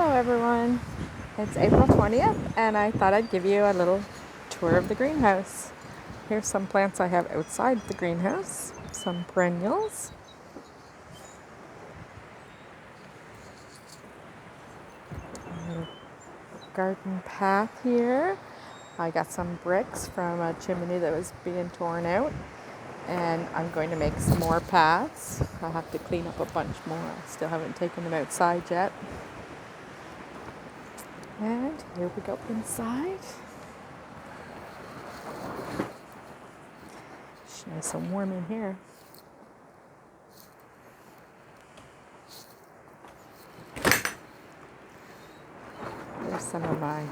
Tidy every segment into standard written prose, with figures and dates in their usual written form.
Hello everyone, it's April 20th and I thought I'd give you a little tour of the greenhouse. Here's some plants I have outside the greenhouse, some perennials. Garden path here. I got some bricks from a chimney that was being torn out and I'm going to make some more paths. I'll have to clean up a bunch more. I still haven't taken them outside yet. And here we go inside. It's nice and warm in here. There's some of my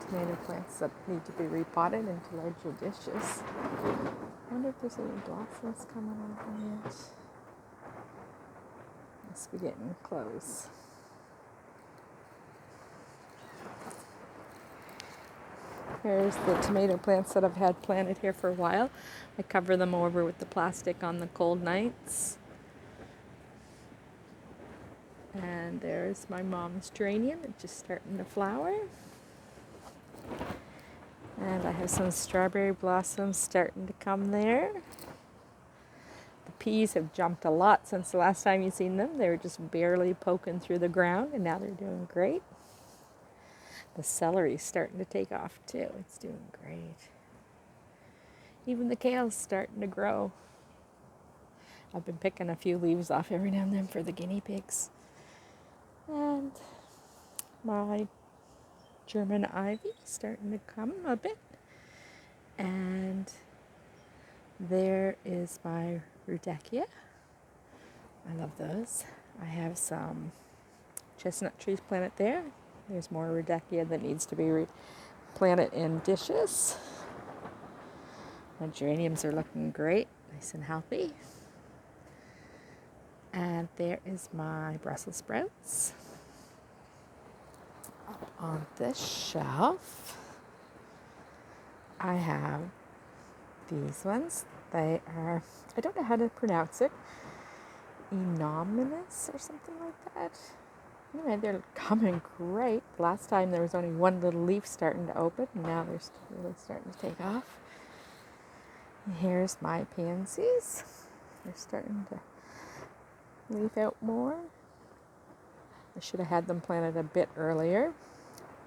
tomato plants that need to be repotted into larger dishes. I wonder if there's any blossoms coming on them yet. Must be getting close. Here's the tomato plants that I've had planted here for a while. I cover them over with the plastic on the cold nights. And there's my mom's geranium. It's just starting to flower. And I have some strawberry blossoms starting to come there. The peas have jumped a lot since the last time you've seen them. They were just barely poking through the ground, and now they're doing great. The celery's starting to take off too. It's doing great. Even the kale's starting to grow. I've been picking a few leaves off every now and then for the guinea pigs. And my German ivy starting to come a bit. And there is my rudbeckia. I love those. I have some chestnut trees planted there. There's more rudbeckia that needs to be planted in dishes. My geraniums are looking great, nice and healthy. And there is my Brussels sprouts. Up on this shelf, I have these ones. They are, I don't know how to pronounce it, enormous or something like that. Anyway, they're coming great. Last time there was only one little leaf starting to open, and now they're really starting to take off. And here's my pansies. They're starting to leaf out more. I should have had them planted a bit earlier,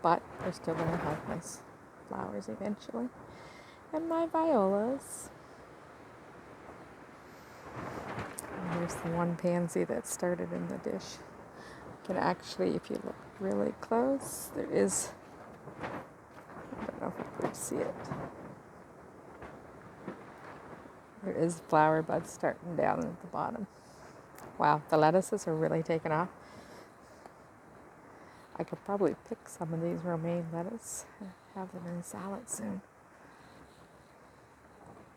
but they're still going to have nice flowers eventually. And my violas. And here's the one pansy that started in the dish. Can actually, if you look really close, there is, I don't know if you can see it. There is flower buds starting down at the bottom. Wow, the lettuces are really taking off. I could probably pick some of these romaine lettuce and have them in salad soon.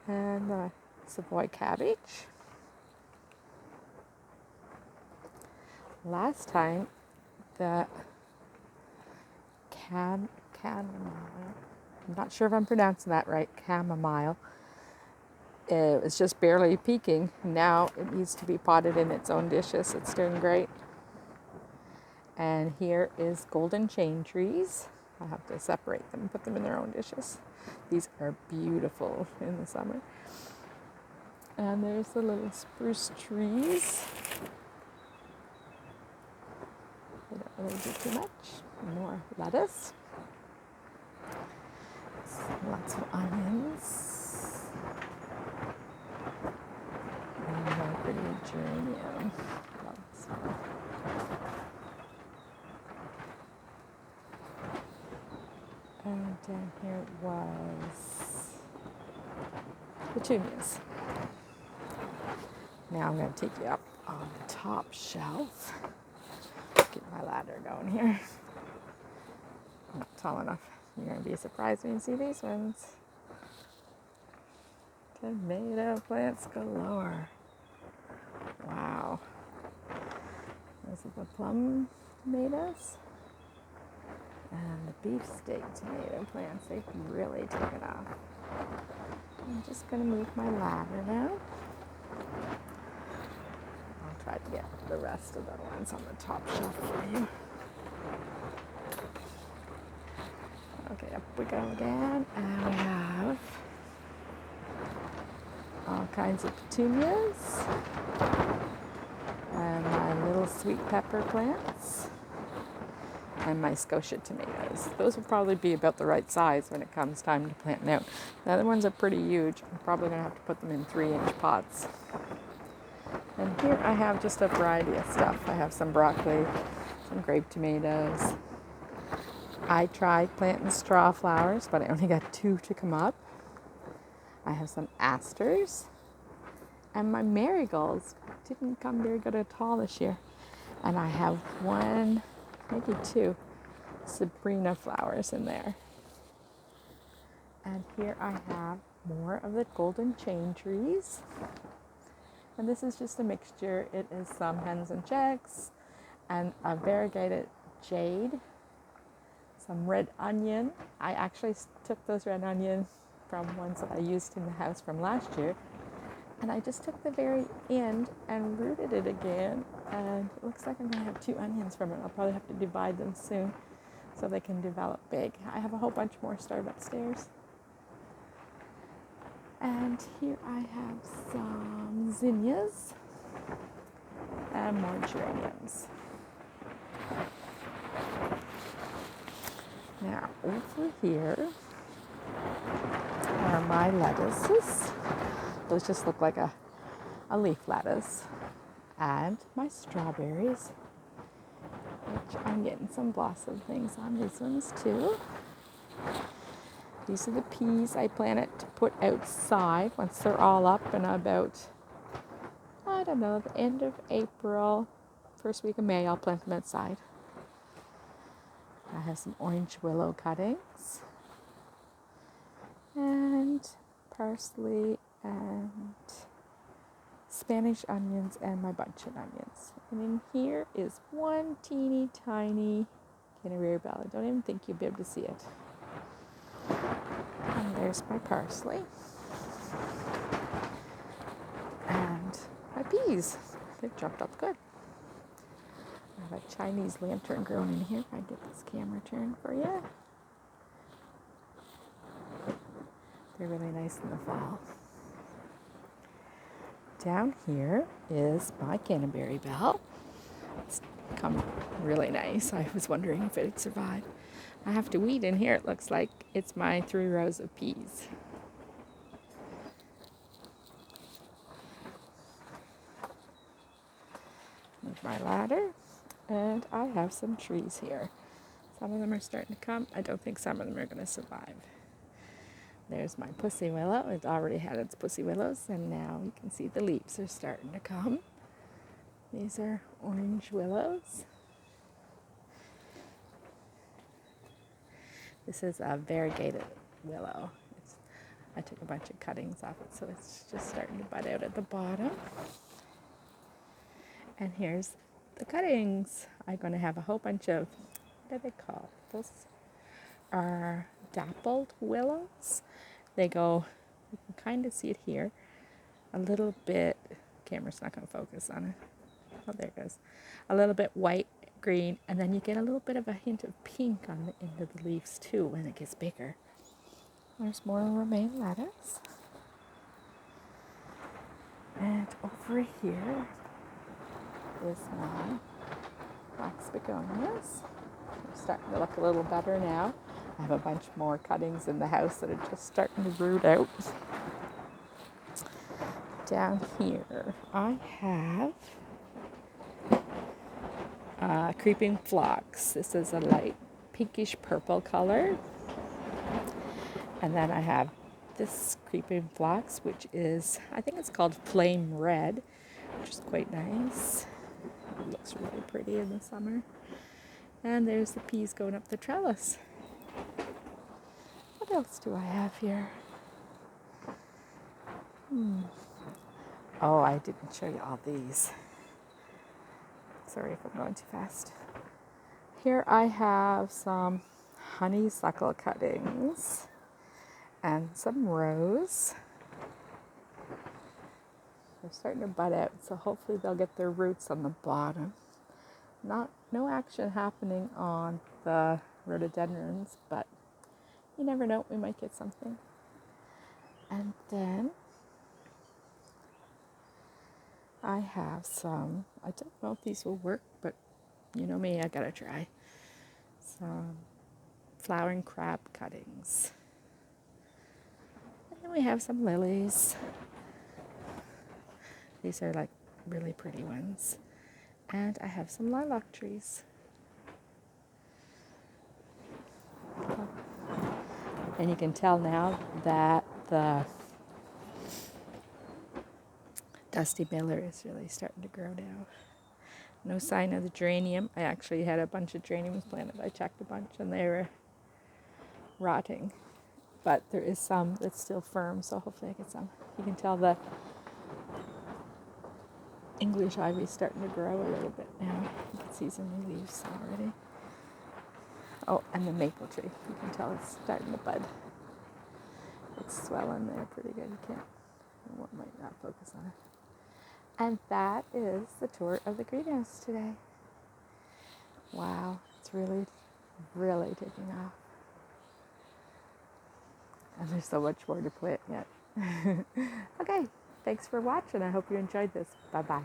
And Savoy cabbage. Last time, the chamomile, I'm not sure if I'm pronouncing that right, chamomile, it was just barely peaking. Now it needs to be potted in its own dishes. It's doing great. And here is golden chain trees. I'll have to separate them and put them in their own dishes. These are beautiful in the summer. And there's the little spruce trees. They don't really do too much. More lettuce. Lots of onions. And a pretty geranium. Love this one. And down here was petunias. Now I'm going to take you up on the top shelf. Get my ladder going here. I'm not tall enough. You're going to be surprised when you see these ones. Tomato plants galore. Wow. Those are the plum tomatoes. And the beefsteak tomato plants, they've really taken off. I'm just going to move my ladder now. I'll try to get the rest of the ones on the top shelf for you. Okay, up we go again. And we have all kinds of petunias. And my little sweet pepper plants. And my Scotia tomatoes. Those will probably be about the right size when it comes time to plant out. The other ones are pretty huge. I'm probably going to have to put them in 3-inch pots. And here I have just a variety of stuff. I have some broccoli, some grape tomatoes. I tried planting straw flowers, but I only got 2 to come up. I have some asters. And my marigolds didn't come very good at all this year. And I have 1, maybe 2 Sabrina flowers in there. And here I have more of the golden chain trees. And this is just a mixture. It is some hens and chicks and a variegated jade, some red onion. I actually took those red onion from ones that I used in the house from last year. And I just took the very end and rooted it again. And it looks like I'm going to have 2 onions from it. I'll probably have to divide them soon so they can develop big. I have a whole bunch more started upstairs. And here I have some zinnias and more geraniums. Now over here are my lettuces. Those just look like a leaf lettuce. And my strawberries, which I'm getting some blossom things on these ones too. These are the peas I planted to put outside once they're all up in about, I don't know, the end of April, first week of May, I'll plant them outside. I have some orange willow cuttings and parsley and Spanish onions and my bunchen onions. And in here is 1 teeny tiny Canterbury bell. I don't even think you'll be able to see it. And there's my parsley. And my peas. They've jumped up good. I have a Chinese lantern growing in here. If I get this camera turned for you. They're really nice in the fall. Down here is my Canterbury bell. It's come really nice. I was wondering if it'd survive. I have to weed in here. It looks like it's my 3 rows of peas. There's my ladder. And I have some trees here. Some of them are starting to come. I don't think some of them are going to survive. There's my pussy willow. It already had its pussy willows, and now you can see the leaves are starting to come. These are orange willows. This is a variegated willow. I took a bunch of cuttings off it, so it's just starting to bud out at the bottom. And here's the cuttings. I'm going to have a whole bunch of, what are they called? Those are dappled willows. They go, you can kind of see it here, a little bit, camera's not going to focus on it. Oh, there it goes. A little bit white, green, and then you get a little bit of a hint of pink on the end of the leaves too when it gets bigger. There's more romaine lettuce. And over here is my wax begonias. They're starting to look a little better now. I have a bunch more cuttings in the house that are just starting to root out. Down here, I have creeping phlox. This is a light pinkish purple color. And then I have this creeping phlox, which is, I think it's called flame red, which is quite nice. It looks really pretty in the summer. And there's the peas going up the trellis. What else do I have here? Oh, I didn't show you all these. Sorry if I'm going too fast. Here I have some honeysuckle cuttings and some rose. They're starting to bud out, so hopefully they'll get their roots on the bottom. No action happening on the rhododendrons, but You never know, we might get something. And then I have some, I don't know if these will work, but you know me, I gotta try. Some flowering crab cuttings. And then we have some lilies. These are like really pretty ones. And I have some lilac trees. And you can tell now that the Dusty Miller is really starting to grow now. No sign of the geranium. I actually had a bunch of geraniums planted. I checked a bunch and they were rotting. But there is some that's still firm, so hopefully I get some. You can tell the English ivy is starting to grow a little bit now. You can see some new leaves already. Oh, and the maple tree. You can tell it's starting to bud. It's swelling there pretty good. You can't, one might not focus on it. And that is the tour of the greenhouse today. Wow, it's really, really taking off. And there's so much more to plant yet. Okay, thanks for watching. I hope you enjoyed this. Bye-bye.